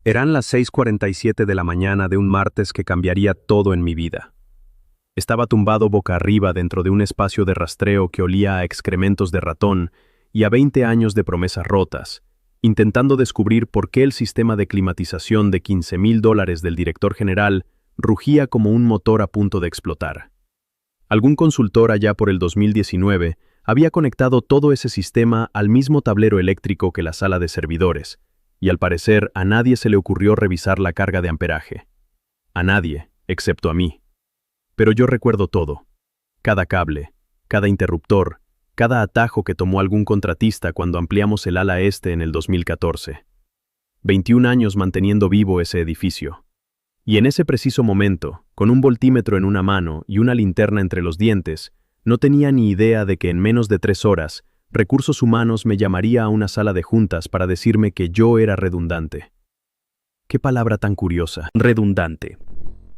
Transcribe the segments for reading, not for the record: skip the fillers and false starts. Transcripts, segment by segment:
Eran las 6:47 de la mañana de un martes que cambiaría todo en mi vida. Estaba tumbado boca arriba dentro de un espacio de rastreo que olía a excrementos de ratón y a 20 años de promesas rotas, intentando descubrir por qué el sistema de climatización de $15,000 del director general rugía como un motor a punto de explotar. Algún consultor allá por el 2019 había conectado todo ese sistema al mismo tablero eléctrico que la sala de servidores, y al parecer a nadie se le ocurrió revisar la carga de amperaje. A nadie, excepto a mí. Pero yo recuerdo todo. Cada cable, cada interruptor, cada atajo que tomó algún contratista cuando ampliamos el ala este en el 2014. 21 años manteniendo vivo ese edificio. Y en ese preciso momento, con un voltímetro en una mano y una linterna entre los dientes, no tenía ni idea de que en menos de 3 horas, Recursos Humanos me llamaría a una sala de juntas para decirme que yo era redundante. Qué palabra tan curiosa. Redundante.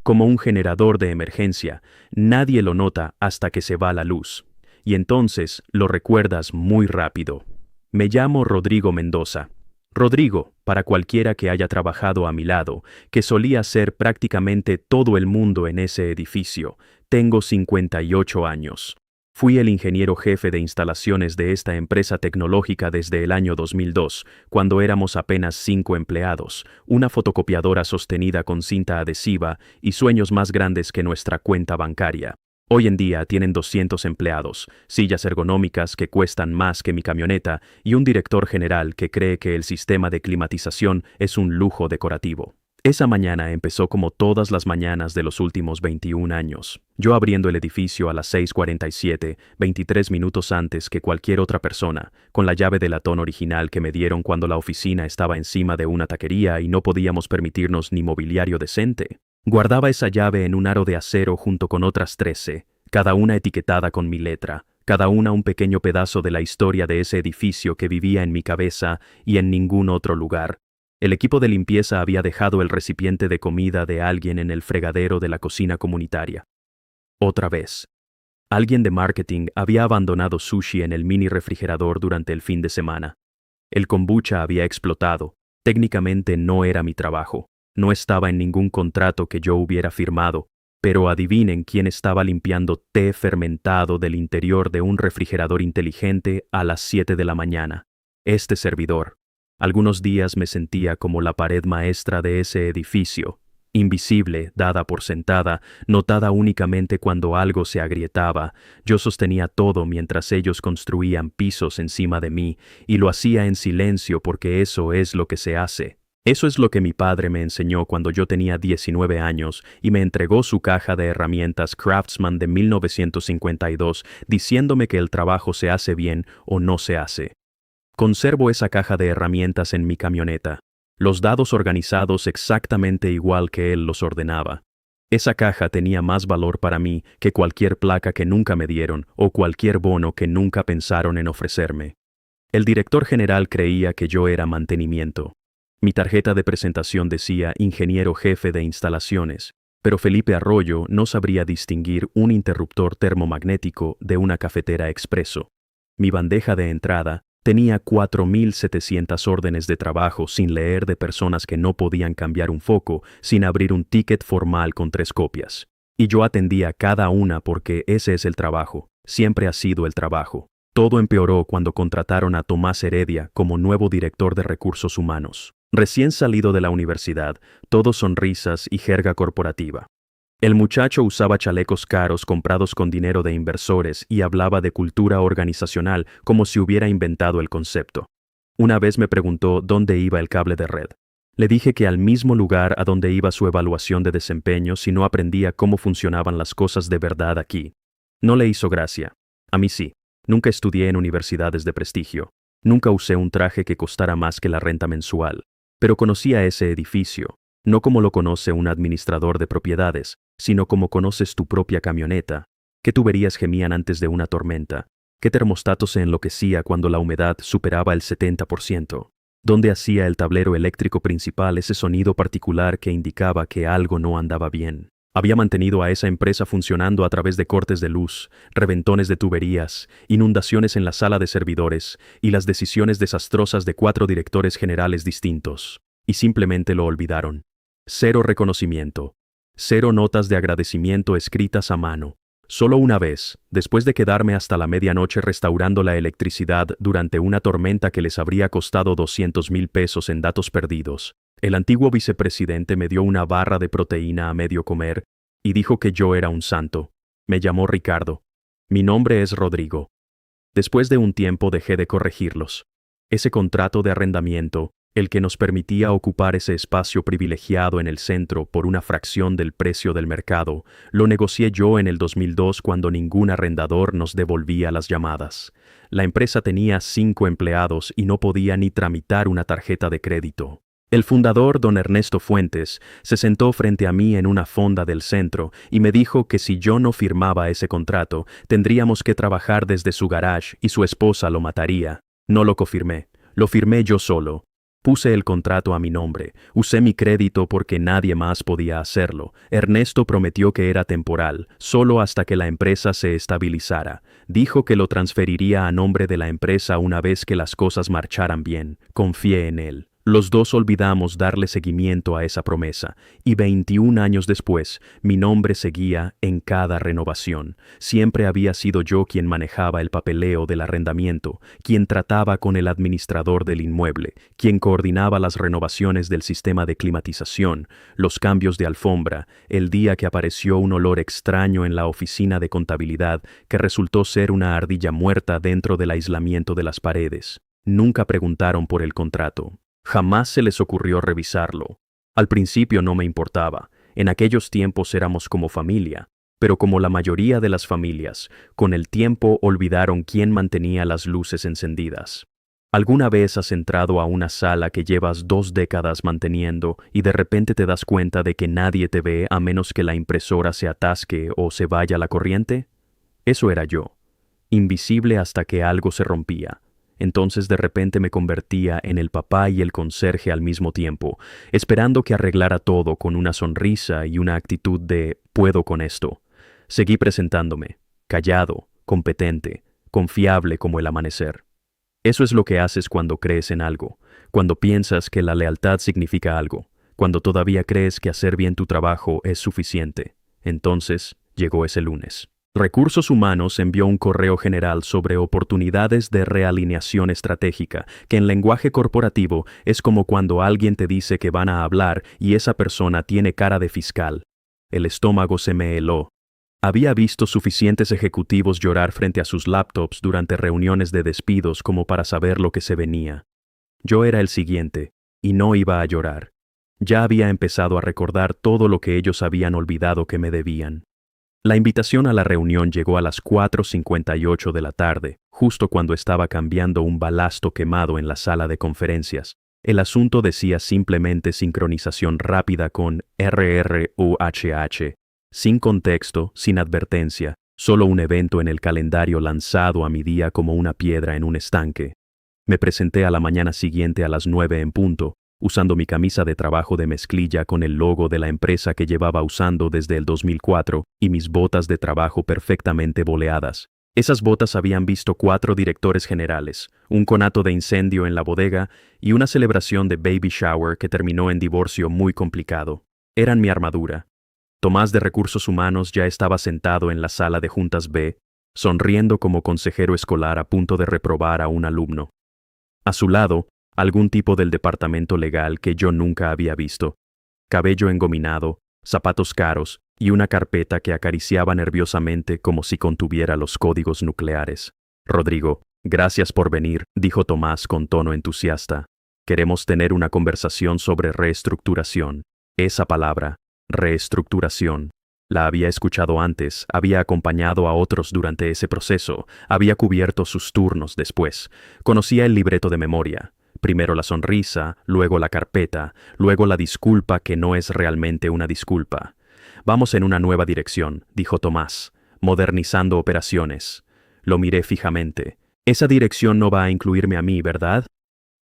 Como un generador de emergencia, nadie lo nota hasta que se va la luz. Y entonces lo recuerdas muy rápido. Me llamo Rodrigo Mendoza. Rodrigo, para cualquiera que haya trabajado a mi lado, que solía ser prácticamente todo el mundo en ese edificio. Tengo 58 años. Fui el ingeniero jefe de instalaciones de esta empresa tecnológica desde el año 2002, cuando éramos apenas 5 empleados, una fotocopiadora sostenida con cinta adhesiva y sueños más grandes que nuestra cuenta bancaria. Hoy en día tienen 200 empleados, sillas ergonómicas que cuestan más que mi camioneta y un director general que cree que el sistema de climatización es un lujo decorativo. Esa mañana empezó como todas las mañanas de los últimos 21 años. Yo abriendo el edificio a las 6:47, 23 minutos antes que cualquier otra persona, con la llave de latón original que me dieron cuando la oficina estaba encima de una taquería y no podíamos permitirnos ni mobiliario decente. Guardaba esa llave en un aro de acero junto con otras 13, cada una etiquetada con mi letra, cada una un pequeño pedazo de la historia de ese edificio que vivía en mi cabeza y en ningún otro lugar. El equipo de limpieza había dejado el recipiente de comida de alguien en el fregadero de la cocina comunitaria. Otra vez. Alguien de marketing había abandonado sushi en el mini refrigerador durante el fin de semana. El kombucha había explotado. Técnicamente no era mi trabajo. No estaba en ningún contrato que yo hubiera firmado. Pero adivinen quién estaba limpiando té fermentado del interior de un refrigerador inteligente a las 7 de la mañana. Este servidor. Algunos días me sentía como la pared maestra de ese edificio, invisible, dada por sentada, notada únicamente cuando algo se agrietaba. Yo sostenía todo mientras ellos construían pisos encima de mí, y lo hacía en silencio porque eso es lo que se hace. Eso es lo que mi padre me enseñó cuando yo tenía 19 años y me entregó su caja de herramientas Craftsman de 1952, diciéndome que el trabajo se hace bien o no se hace. Conservo esa caja de herramientas en mi camioneta, los dados organizados exactamente igual que él los ordenaba. Esa caja tenía más valor para mí que cualquier placa que nunca me dieron o cualquier bono que nunca pensaron en ofrecerme. El director general creía que yo era mantenimiento. Mi tarjeta de presentación decía ingeniero jefe de instalaciones, pero Felipe Arroyo no sabría distinguir un interruptor termomagnético de una cafetera expreso. Mi bandeja de entrada tenía 4,700 órdenes de trabajo sin leer de personas que no podían cambiar un foco sin abrir un ticket formal con 3 copias. Y yo atendía cada una porque ese es el trabajo, siempre ha sido el trabajo. Todo empeoró cuando contrataron a Tomás Heredia como nuevo director de Recursos Humanos. Recién salido de la universidad, todo sonrisas y jerga corporativa. El muchacho usaba chalecos caros comprados con dinero de inversores y hablaba de cultura organizacional como si hubiera inventado el concepto. Una vez me preguntó dónde iba el cable de red. Le dije que al mismo lugar a donde iba su evaluación de desempeño si no aprendía cómo funcionaban las cosas de verdad aquí. No le hizo gracia. A mí sí. Nunca estudié en universidades de prestigio. Nunca usé un traje que costara más que la renta mensual. Pero conocía ese edificio. No como lo conoce un administrador de propiedades, sino como conoces tu propia camioneta. ¿Qué tuberías gemían antes de una tormenta? ¿Qué termostato se enloquecía cuando la humedad superaba el 70%? ¿Dónde hacía el tablero eléctrico principal ese sonido particular que indicaba que algo no andaba bien? Había mantenido a esa empresa funcionando a través de cortes de luz, reventones de tuberías, inundaciones en la sala de servidores y las decisiones desastrosas de 4 directores generales distintos. y simplemente lo olvidaron. Cero reconocimiento. Cero notas de agradecimiento escritas a mano. Solo una vez, después de quedarme hasta la medianoche restaurando la electricidad durante una tormenta que les habría costado 200,000 pesos en datos perdidos, el antiguo vicepresidente me dio una barra de proteína a medio comer y dijo que yo era un santo. Me llamó Ricardo. Mi nombre es Rodrigo. Después de un tiempo dejé de corregirlos. Ese contrato de arrendamiento, el que nos permitía ocupar ese espacio privilegiado en el centro por una fracción del precio del mercado, lo negocié yo en el 2002 cuando ningún arrendador nos devolvía las llamadas. La empresa tenía 5 empleados y no podía ni tramitar una tarjeta de crédito. El fundador, don Ernesto Fuentes, se sentó frente a mí en una fonda del centro y me dijo que si yo no firmaba ese contrato, tendríamos que trabajar desde su garage y su esposa lo mataría. No lo cofirmé, lo firmé yo solo. Puse el contrato a mi nombre, usé mi crédito porque nadie más podía hacerlo. Ernesto prometió que era temporal, solo hasta que la empresa se estabilizara. Dijo que lo transferiría a nombre de la empresa una vez que las cosas marcharan bien. Confié en él. Los dos olvidamos darle seguimiento a esa promesa, y 21 años después, mi nombre seguía en cada renovación. Siempre había sido yo quien manejaba el papeleo del arrendamiento, quien trataba con el administrador del inmueble, quien coordinaba las renovaciones del sistema de climatización, los cambios de alfombra, el día que apareció un olor extraño en la oficina de contabilidad que resultó ser una ardilla muerta dentro del aislamiento de las paredes. Nunca preguntaron por el contrato. Jamás se les ocurrió revisarlo. Al principio no me importaba. En aquellos tiempos éramos como familia. Pero como la mayoría de las familias, con el tiempo olvidaron quién mantenía las luces encendidas. ¿Alguna vez has entrado a una sala que llevas 2 décadas manteniendo y de repente te das cuenta de que nadie te ve a menos que la impresora se atasque o se vaya la corriente? Eso era yo. Invisible hasta que algo se rompía. Entonces de repente me convertía en el papá y el conserje al mismo tiempo, esperando que arreglara todo con una sonrisa y una actitud de «puedo con esto». Seguí presentándome, callado, competente, confiable como el amanecer. Eso es lo que haces cuando crees en algo, cuando piensas que la lealtad significa algo, cuando todavía crees que hacer bien tu trabajo es suficiente. Entonces llegó ese lunes. Recursos Humanos envió un correo general sobre oportunidades de realineación estratégica, que en lenguaje corporativo es como cuando alguien te dice que van a hablar y esa persona tiene cara de fiscal. El estómago se me heló. Había visto suficientes ejecutivos llorar frente a sus laptops durante reuniones de despidos como para saber lo que se venía. Yo era el siguiente, y no iba a llorar. Ya había empezado a recordar todo lo que ellos habían olvidado que me debían. La invitación a la reunión llegó a las 4:58 de la tarde, justo cuando estaba cambiando un balasto quemado en la sala de conferencias. El asunto decía simplemente sincronización rápida con RRUHH, sin contexto, sin advertencia, solo un evento en el calendario lanzado a mi día como una piedra en un estanque. Me presenté a la mañana siguiente a las 9 en punto, usando mi camisa de trabajo de mezclilla con el logo de la empresa que llevaba usando desde el 2004 y mis botas de trabajo perfectamente boleadas. Esas botas habían visto 4 directores generales, un conato de incendio en la bodega y una celebración de baby shower que terminó en divorcio muy complicado. Eran mi armadura. Tomás de Recursos Humanos ya estaba sentado en la sala de juntas B, sonriendo como consejero escolar a punto de reprobar a un alumno. A su lado, algún tipo del departamento legal que yo nunca había visto. Cabello engominado, zapatos caros y una carpeta que acariciaba nerviosamente como si contuviera los códigos nucleares. Rodrigo, gracias por venir, dijo Tomás con tono entusiasta. Queremos tener una conversación sobre reestructuración. Esa palabra, reestructuración. La había escuchado antes, había acompañado a otros durante ese proceso, había cubierto sus turnos después. Conocía el libreto de memoria. Primero la sonrisa, luego la carpeta, luego la disculpa que no es realmente una disculpa. Vamos en una nueva dirección, dijo Tomás, modernizando operaciones. Lo miré fijamente. Esa dirección no va a incluirme a mí, ¿verdad?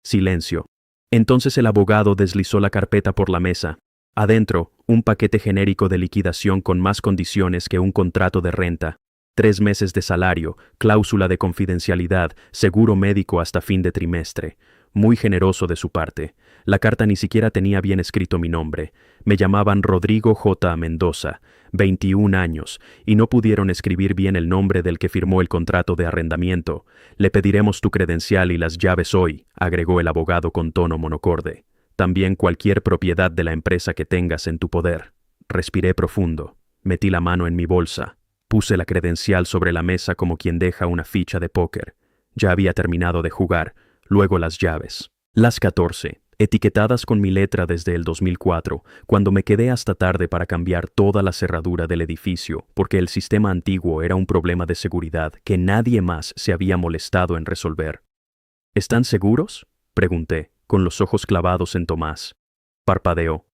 Silencio. Entonces el abogado deslizó la carpeta por la mesa. Adentro, un paquete genérico de liquidación con más condiciones que un contrato de renta. 3 meses de salario, cláusula de confidencialidad, seguro médico hasta fin de trimestre. Muy generoso de su parte. La carta ni siquiera tenía bien escrito mi nombre. Me llamaban Rodrigo J. Mendoza, 21 años, y no pudieron escribir bien el nombre del que firmó el contrato de arrendamiento. Le pediremos tu credencial y las llaves hoy, agregó el abogado con tono monocorde. También cualquier propiedad de la empresa que tengas en tu poder. Respiré profundo. Metí la mano en mi bolsa. Puse la credencial sobre la mesa como quien deja una ficha de póker. Ya había terminado de jugar. Luego las llaves. Las 14, etiquetadas con mi letra desde el 2004, cuando me quedé hasta tarde para cambiar toda la cerradura del edificio, porque el sistema antiguo era un problema de seguridad que nadie más se había molestado en resolver. ¿Están seguros?, pregunté, con los ojos clavados en Tomás. Parpadeó.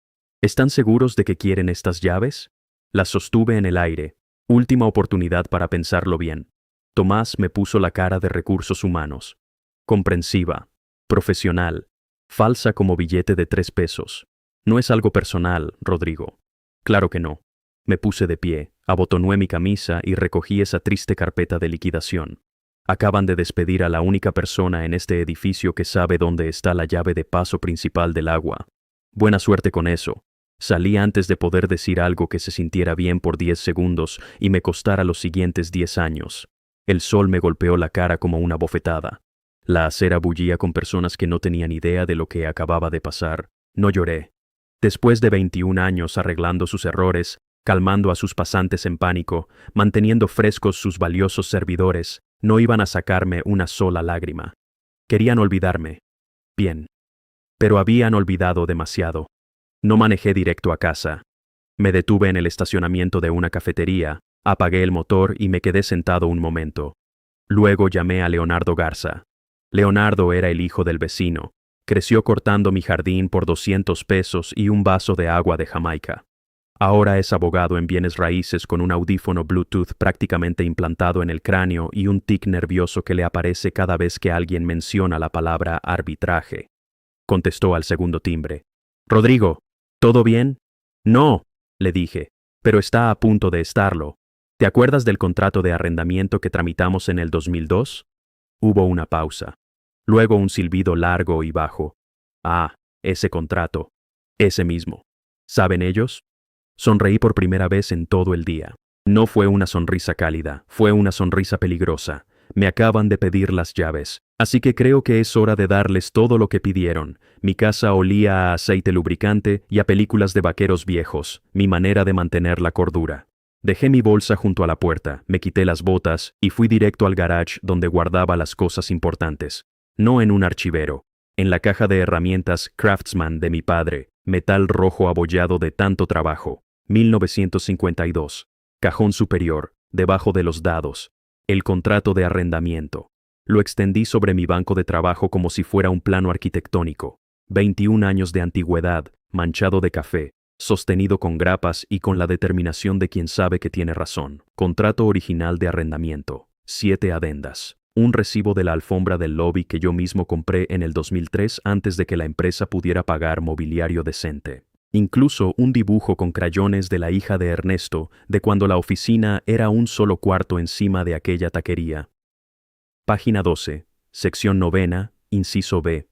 ¿Están seguros de que quieren estas llaves? Las sostuve en el aire. Última oportunidad para pensarlo bien. Tomás me puso la cara de recursos humanos. Comprensiva. Profesional. Falsa como billete de 3 pesos. No es algo personal, Rodrigo. Claro que no. Me puse de pie, abotoné mi camisa y recogí esa triste carpeta de liquidación. Acaban de despedir a la única persona en este edificio que sabe dónde está la llave de paso principal del agua. Buena suerte con eso. Salí antes de poder decir algo que se sintiera bien por 10 segundos y me costara los siguientes 10 años. El sol me golpeó la cara como una bofetada. La acera bullía con personas que no tenían idea de lo que acababa de pasar. No lloré. Después de 21 años arreglando sus errores, calmando a sus pasantes en pánico, manteniendo frescos sus valiosos servidores, no iban a sacarme una sola lágrima. Querían olvidarme. Bien. Pero habían olvidado demasiado. No manejé directo a casa. Me detuve en el estacionamiento de una cafetería, apagué el motor y me quedé sentado un momento. Luego llamé a Leonardo Garza. Leonardo era el hijo del vecino. Creció cortando mi jardín por 200 pesos y un vaso de agua de Jamaica. Ahora es abogado en bienes raíces con un audífono Bluetooth prácticamente implantado en el cráneo y un tic nervioso que le aparece cada vez que alguien menciona la palabra arbitraje. Contestó al segundo timbre. «Rodrigo, ¿todo bien?» «No», le dije, «pero está a punto de estarlo. ¿Te acuerdas del contrato de arrendamiento que tramitamos en el 2002? Hubo una pausa. Luego un silbido largo y bajo. «Ah, ese contrato. Ese mismo. ¿Saben ellos?» Sonreí por primera vez en todo el día. No fue una sonrisa cálida, fue una sonrisa peligrosa. Me acaban de pedir las llaves, así que creo que es hora de darles todo lo que pidieron. Mi casa olía a aceite lubricante y a películas de vaqueros viejos, mi manera de mantener la cordura. Dejé mi bolsa junto a la puerta, me quité las botas y fui directo al garage donde guardaba las cosas importantes. No en un archivero, en la caja de herramientas Craftsman de mi padre, metal rojo abollado de tanto trabajo. 1952. Cajón superior, debajo de los dados. El contrato de arrendamiento. Lo extendí sobre mi banco de trabajo como si fuera un plano arquitectónico. 21 años de antigüedad, manchado de café, sostenido con grapas y con la determinación de quien sabe que tiene razón. Contrato original de arrendamiento. 7 adendas. Un recibo de la alfombra del lobby que yo mismo compré en el 2003 antes de que la empresa pudiera pagar mobiliario decente. Incluso un dibujo con crayones de la hija de Ernesto, de cuando la oficina era un solo cuarto encima de aquella taquería. Página 12, sección 9, inciso B.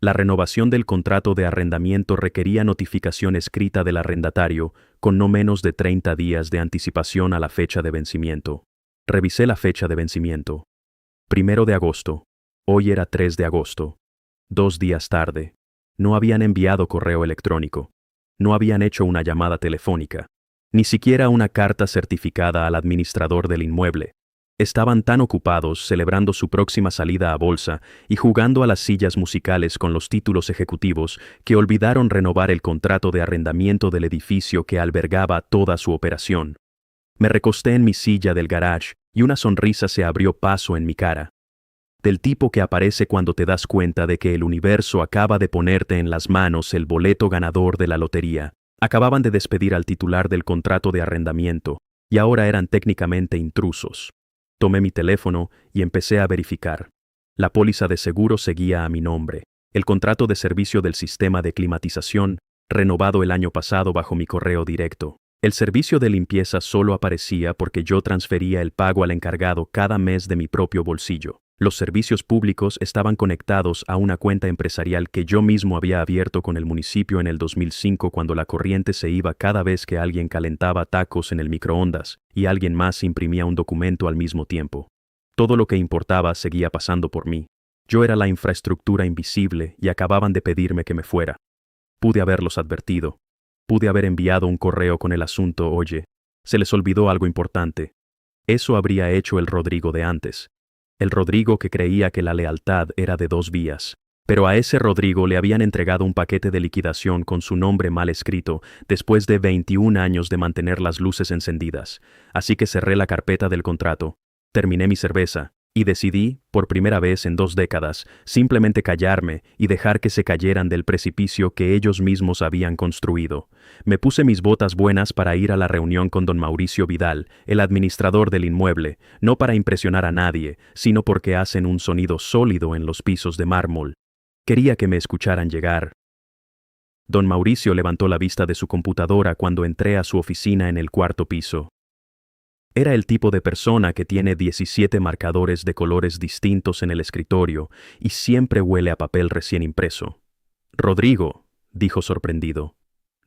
La renovación del contrato de arrendamiento requería notificación escrita del arrendatario con no menos de 30 días de anticipación a la fecha de vencimiento. Revisé la fecha de vencimiento. 1 de agosto. Hoy era 3 de agosto. 2 días tarde. No habían enviado correo electrónico. No habían hecho una llamada telefónica. Ni siquiera una carta certificada al administrador del inmueble. Estaban tan ocupados celebrando su próxima salida a bolsa y jugando a las sillas musicales con los títulos ejecutivos que olvidaron renovar el contrato de arrendamiento del edificio que albergaba toda su operación. Me recosté en mi silla del garage y una sonrisa se abrió paso en mi cara. Del tipo que aparece cuando te das cuenta de que el universo acaba de ponerte en las manos el boleto ganador de la lotería. Acababan de despedir al titular del contrato de arrendamiento y ahora eran técnicamente intrusos. Tomé mi teléfono y empecé a verificar. La póliza de seguro seguía a mi nombre. El contrato de servicio del sistema de climatización, renovado el año pasado bajo mi correo directo. El servicio de limpieza solo aparecía porque yo transfería el pago al encargado cada mes de mi propio bolsillo. Los servicios públicos estaban conectados a una cuenta empresarial que yo mismo había abierto con el municipio en el 2005 cuando la corriente se iba cada vez que alguien calentaba tacos en el microondas y alguien más imprimía un documento al mismo tiempo. Todo lo que importaba seguía pasando por mí. Yo era la infraestructura invisible y acababan de pedirme que me fuera. Pude haberlos advertido. Pude haber enviado un correo con el asunto, oye, se les olvidó algo importante. Eso habría hecho el Rodrigo de antes. El Rodrigo que creía que la lealtad era de 2 vías. Pero a ese Rodrigo le habían entregado un paquete de liquidación con su nombre mal escrito después de 21 años de mantener las luces encendidas. Así que cerré la carpeta del contrato, terminé mi cerveza y decidí, por primera vez en 2 décadas, simplemente callarme y dejar que se cayeran del precipicio que ellos mismos habían construido. Me puse mis botas buenas para ir a la reunión con don Mauricio Vidal, el administrador del inmueble, no para impresionar a nadie, sino porque hacen un sonido sólido en los pisos de mármol. Quería que me escucharan llegar. Don Mauricio levantó la vista de su computadora cuando entré a su oficina en el 4º piso. Era el tipo de persona que tiene 17 marcadores de colores distintos en el escritorio y siempre huele a papel recién impreso. «Rodrigo», dijo sorprendido.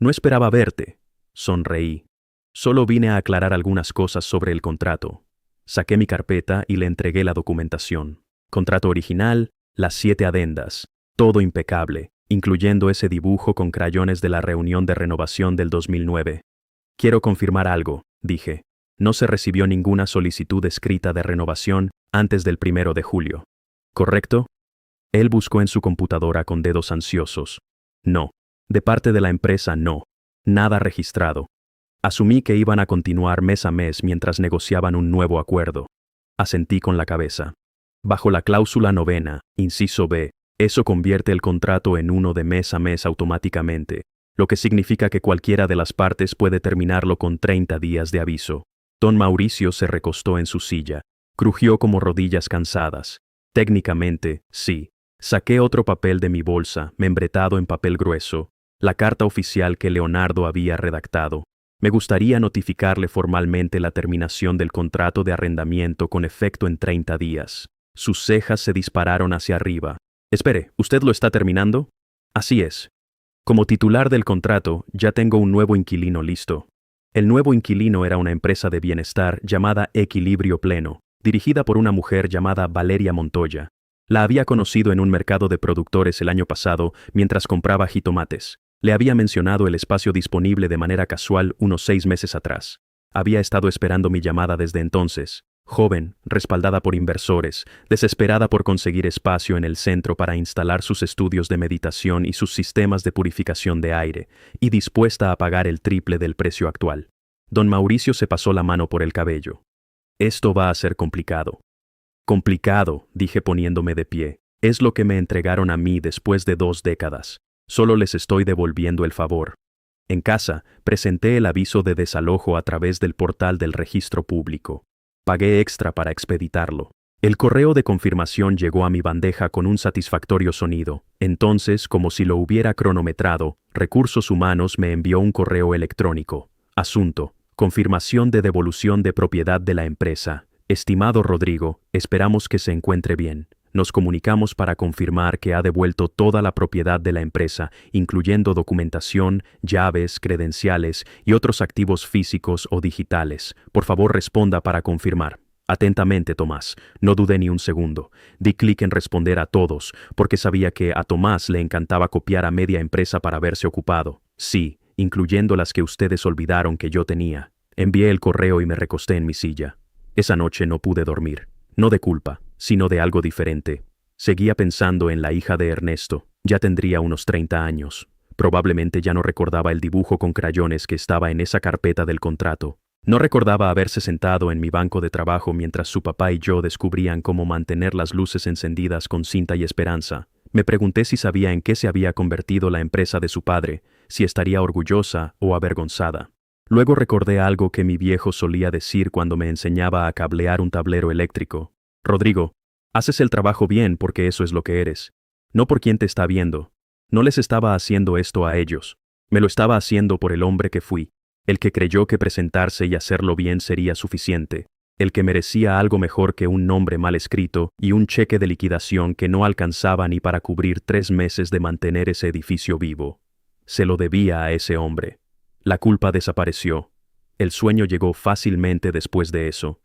«No esperaba verte». Sonreí. «Solo vine a aclarar algunas cosas sobre el contrato». Saqué mi carpeta y le entregué la documentación. Contrato original, las 7 adendas. Todo impecable, incluyendo ese dibujo con crayones de la reunión de renovación del 2009. «Quiero confirmar algo», dije. No se recibió ninguna solicitud escrita de renovación antes del 1 de julio. ¿Correcto? Él buscó en su computadora con dedos ansiosos. No. De parte de la empresa, no. Nada registrado. Asumí que iban a continuar mes a mes mientras negociaban un nuevo acuerdo. Asentí con la cabeza. Bajo la cláusula 9, inciso B, eso convierte el contrato en uno de mes a mes automáticamente, lo que significa que cualquiera de las partes puede terminarlo con 30 días de aviso. Don Mauricio se recostó en su silla. Crujió como rodillas cansadas. Técnicamente, sí. Saqué otro papel de mi bolsa, membretado en papel grueso, la carta oficial que Leonardo había redactado. Me gustaría notificarle formalmente la terminación del contrato de arrendamiento con efecto en 30 días. Sus cejas se dispararon hacia arriba. Espere, ¿usted lo está terminando? Así es. Como titular del contrato, ya tengo un nuevo inquilino listo. El nuevo inquilino era una empresa de bienestar llamada Equilibrio Pleno, dirigida por una mujer llamada Valeria Montoya. La había conocido en un mercado de productores el año pasado mientras compraba jitomates. Le había mencionado el espacio disponible de manera casual unos 6 meses atrás. Había estado esperando mi llamada desde entonces. Joven, respaldada por inversores, desesperada por conseguir espacio en el centro para instalar sus estudios de meditación y sus sistemas de purificación de aire, y dispuesta a pagar el triple del precio actual. Don Mauricio se pasó la mano por el cabello. Esto va a ser complicado. Complicado, dije poniéndome de pie. Es lo que me entregaron a mí después de 2 décadas. Solo les estoy devolviendo el favor. En casa, presenté el aviso de desalojo a través del portal del registro público. Pagué extra para expeditarlo. El correo de confirmación llegó a mi bandeja con un satisfactorio sonido. Entonces, como si lo hubiera cronometrado, Recursos Humanos me envió un correo electrónico. Asunto: confirmación de devolución de propiedad de la empresa. Estimado Rodrigo, esperamos que se encuentre bien. Nos comunicamos para confirmar que ha devuelto toda la propiedad de la empresa, incluyendo documentación, llaves, credenciales y otros activos físicos o digitales. Por favor, responda para confirmar. Atentamente, Tomás. No dudé ni un segundo. Di clic en responder a todos, porque sabía que a Tomás le encantaba copiar a media empresa para verse ocupado. Sí, incluyendo las que ustedes olvidaron que yo tenía. Envié el correo y me recosté en mi silla. Esa noche no pude dormir. No de culpa, sino de algo diferente. Seguía pensando en la hija de Ernesto. Ya tendría unos 30 años. Probablemente ya no recordaba el dibujo con crayones que estaba en esa carpeta del contrato. No recordaba haberse sentado en mi banco de trabajo mientras su papá y yo descubrían cómo mantener las luces encendidas con cinta y esperanza. Me pregunté si sabía en qué se había convertido la empresa de su padre, si estaría orgullosa o avergonzada. Luego recordé algo que mi viejo solía decir cuando me enseñaba a cablear un tablero eléctrico. Rodrigo, haces el trabajo bien porque eso es lo que eres. No por quien te está viendo. No les estaba haciendo esto a ellos. Me lo estaba haciendo por el hombre que fui, el que creyó que presentarse y hacerlo bien sería suficiente. el que merecía algo mejor que un nombre mal escrito y un cheque de liquidación que no alcanzaba ni para cubrir 3 meses de mantener ese edificio vivo. Se lo debía a ese hombre. La culpa desapareció. El sueño llegó fácilmente después de eso.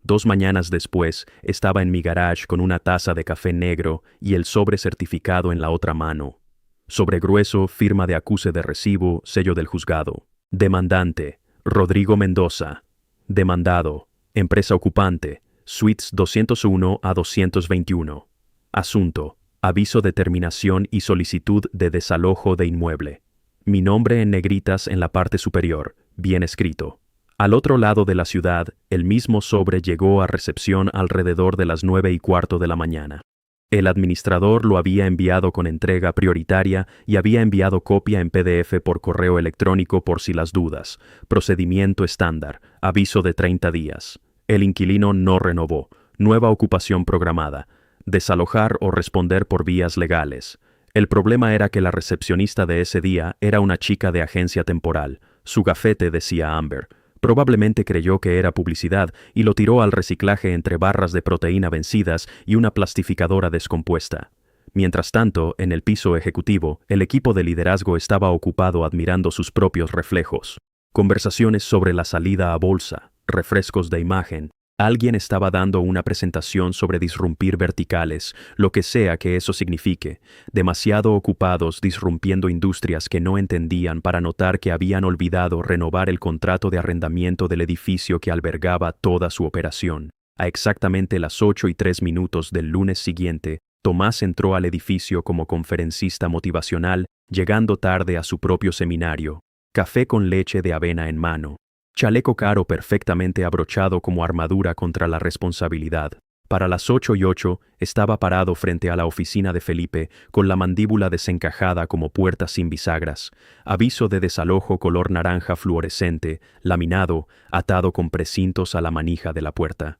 2 mañanas después, estaba en mi garage con una taza de café negro y el sobre certificado en la otra mano. Sobre grueso, firma de acuse de recibo, sello del juzgado. Demandante, Rodrigo Mendoza. Demandado, empresa ocupante, suites 201 a 221. Asunto, aviso de terminación y solicitud de desalojo de inmueble. Mi nombre en negritas en la parte superior, bien escrito. Al otro lado de la ciudad, el mismo sobre llegó a recepción alrededor de las 9:15 de la mañana. El administrador lo había enviado con entrega prioritaria y había enviado copia en PDF por correo electrónico por si las dudas. Procedimiento estándar, aviso de 30 días. El inquilino no renovó. Nueva ocupación programada. Desalojar o responder por vías legales. El problema era que la recepcionista de ese día era una chica de agencia temporal. Su gafete decía Amber. Probablemente creyó que era publicidad y lo tiró al reciclaje entre barras de proteína vencidas y una plastificadora descompuesta. Mientras tanto, en el piso ejecutivo, el equipo de liderazgo estaba ocupado admirando sus propios reflejos. Conversaciones sobre la salida a bolsa, refrescos de imagen. Alguien estaba dando una presentación sobre disrumpir verticales, lo que sea que eso signifique, demasiado ocupados disrumpiendo industrias que no entendían para notar que habían olvidado renovar el contrato de arrendamiento del edificio que albergaba toda su operación. A exactamente las 8:03 del lunes siguiente, Tomás entró al edificio como conferencista motivacional, llegando tarde a su propio seminario, café con leche de avena en mano. Chaleco caro perfectamente abrochado como armadura contra la responsabilidad. Para las 8:08 estaba parado frente a la oficina de Felipe, con la mandíbula desencajada como puerta sin bisagras. Aviso de desalojo color naranja fluorescente, laminado, atado con precintos a la manija de la puerta.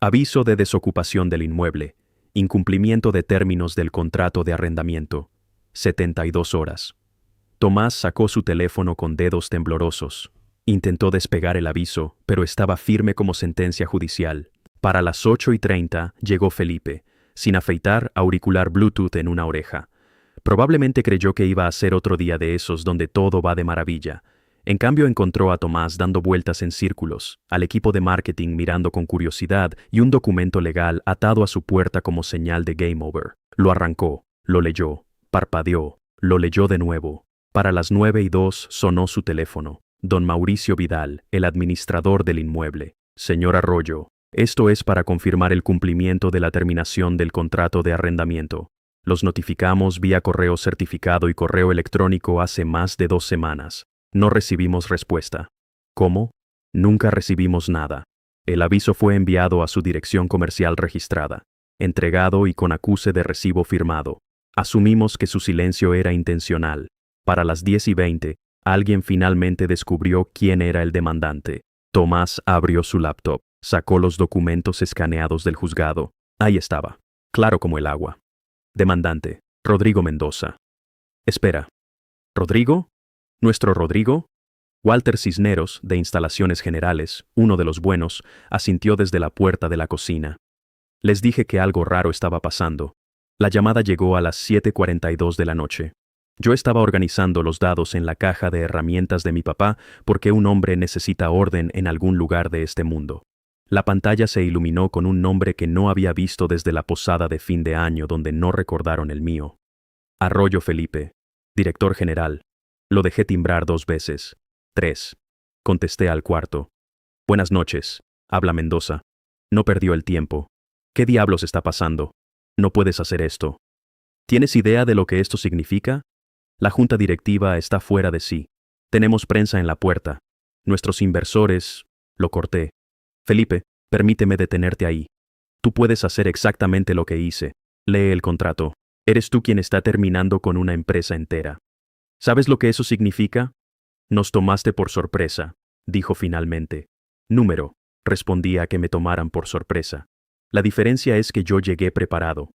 Aviso de desocupación del inmueble. Incumplimiento de términos del contrato de arrendamiento. 72 horas. Tomás sacó su teléfono con dedos temblorosos. Intentó despegar el aviso, pero estaba firme como sentencia judicial. Para las 8:30 llegó Felipe, sin afeitar, auricular Bluetooth en una oreja. Probablemente creyó que iba a ser otro día de esos donde todo va de maravilla. En cambio encontró a Tomás dando vueltas en círculos, al equipo de marketing mirando con curiosidad y un documento legal atado a su puerta como señal de game over. Lo arrancó, lo leyó, parpadeó, lo leyó de nuevo. Para las 9:02 sonó su teléfono. Don Mauricio Vidal, el administrador del inmueble. Señor Arroyo, esto es para confirmar el cumplimiento de la terminación del contrato de arrendamiento. Los notificamos vía correo certificado y correo electrónico hace más de 2 semanas. No recibimos respuesta. ¿Cómo? Nunca recibimos nada. El aviso fue enviado a su dirección comercial registrada, entregado y con acuse de recibo firmado. Asumimos que su silencio era intencional. Para las 10:20, alguien finalmente descubrió quién era el demandante. Tomás abrió su laptop, sacó los documentos escaneados del juzgado. Ahí estaba, claro como el agua. Demandante, Rodrigo Mendoza. Espera. ¿Rodrigo? ¿Nuestro Rodrigo? Walter Cisneros, de Instalaciones Generales, uno de los buenos, asintió desde la puerta de la cocina. Les dije que algo raro estaba pasando. La llamada llegó a las 7:42 de la noche. Yo estaba organizando los dados en la caja de herramientas de mi papá porque un hombre necesita orden en algún lugar de este mundo. La pantalla se iluminó con un nombre que no había visto desde la posada de fin de año donde no recordaron el mío. Arroyo Felipe, director general. Lo dejé timbrar 2 veces. 3. Contesté al cuarto. Buenas noches, habla Mendoza. No perdió el tiempo. ¿Qué diablos está pasando? No puedes hacer esto. ¿Tienes idea de lo que esto significa? La junta directiva está fuera de sí. Tenemos prensa en la puerta. Nuestros inversores... Lo corté. Felipe, permíteme detenerte ahí. Tú puedes hacer exactamente lo que hice. Lee el contrato. Eres tú quien está terminando con una empresa entera. ¿Sabes lo que eso significa? Nos tomaste por sorpresa, dijo finalmente. Número, respondí a que me tomaran por sorpresa. La diferencia es que yo llegué preparado.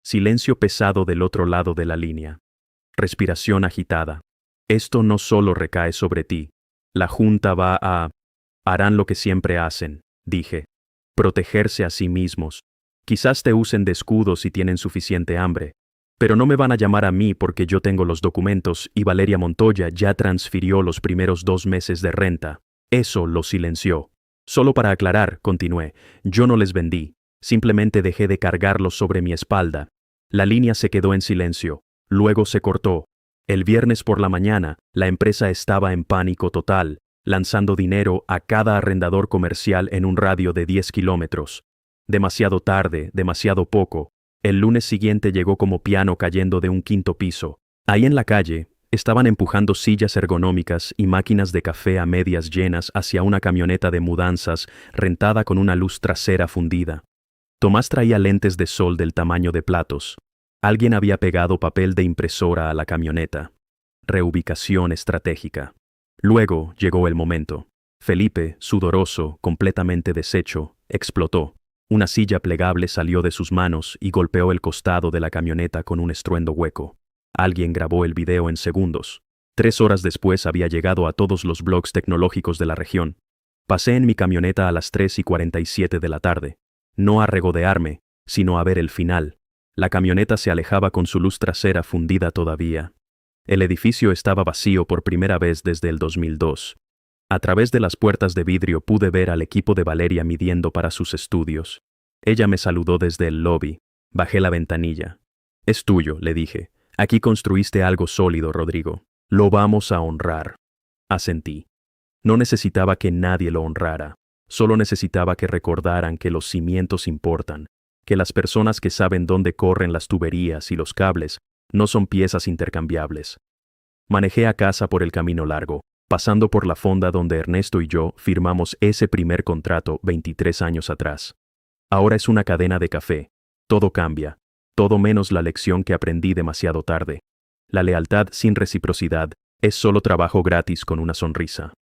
Silencio pesado del otro lado de la línea. Respiración agitada. Esto no solo recae sobre ti. La junta va a... Harán lo que siempre hacen. dije. Protegerse a sí mismos. Quizás te usen de escudo si tienen suficiente hambre. Pero no me van a llamar a mí porque yo tengo los documentos y Valeria Montoya ya transfirió los primeros 2 meses de renta. Eso lo silenció. Solo para aclarar, continué, yo no les vendí. Simplemente dejé de cargarlos sobre mi espalda. La línea se quedó en silencio. Luego se cortó. El viernes por la mañana, la empresa estaba en pánico total, lanzando dinero a cada arrendador comercial en un radio de 10 kilómetros. Demasiado tarde, demasiado poco. El lunes siguiente llegó como piano cayendo de un 5º piso. Ahí en la calle, estaban empujando sillas ergonómicas y máquinas de café a medias llenas hacia una camioneta de mudanzas rentada con una luz trasera fundida. Tomás traía lentes de sol del tamaño de platos. Alguien había pegado papel de impresora a la camioneta. Reubicación estratégica. Luego llegó el momento. Felipe, sudoroso, completamente deshecho, explotó. Una silla plegable salió de sus manos y golpeó el costado de la camioneta con un estruendo hueco. Alguien grabó el video en segundos. 3 horas después había llegado a todos los blogs tecnológicos de la región. Pasé en mi camioneta a las 3:47 de la tarde. No a regodearme, sino a ver el final. La camioneta se alejaba con su luz trasera fundida todavía. El edificio estaba vacío por primera vez desde el 2002. A través de las puertas de vidrio pude ver al equipo de Valeria midiendo para sus estudios. Ella me saludó desde el lobby. Bajé la ventanilla. Es tuyo, le dije. Aquí construiste algo sólido, Rodrigo. Lo vamos a honrar. Asentí. No necesitaba que nadie lo honrara. Solo necesitaba que recordaran que los cimientos importan, que las personas que saben dónde corren las tuberías y los cables no son piezas intercambiables. Manejé a casa por el camino largo, pasando por la fonda donde Ernesto y yo firmamos ese primer contrato 23 años atrás. Ahora es una cadena de café. Todo cambia, todo menos la lección que aprendí demasiado tarde. La lealtad sin reciprocidad es solo trabajo gratis con una sonrisa.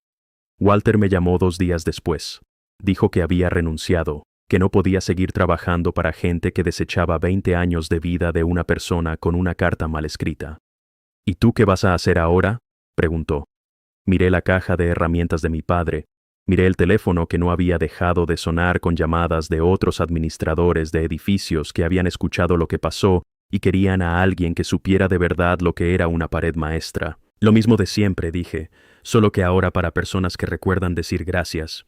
Walter me llamó 2 días después. Dijo que había renunciado, que no podía seguir trabajando para gente que desechaba 20 años de vida de una persona con una carta mal escrita. ¿Y tú qué vas a hacer ahora?, preguntó. Miré la caja de herramientas de mi padre, miré el teléfono que no había dejado de sonar con llamadas de otros administradores de edificios que habían escuchado lo que pasó y querían a alguien que supiera de verdad lo que era una pared maestra. Lo mismo de siempre, dije, solo que ahora para personas que recuerdan decir gracias.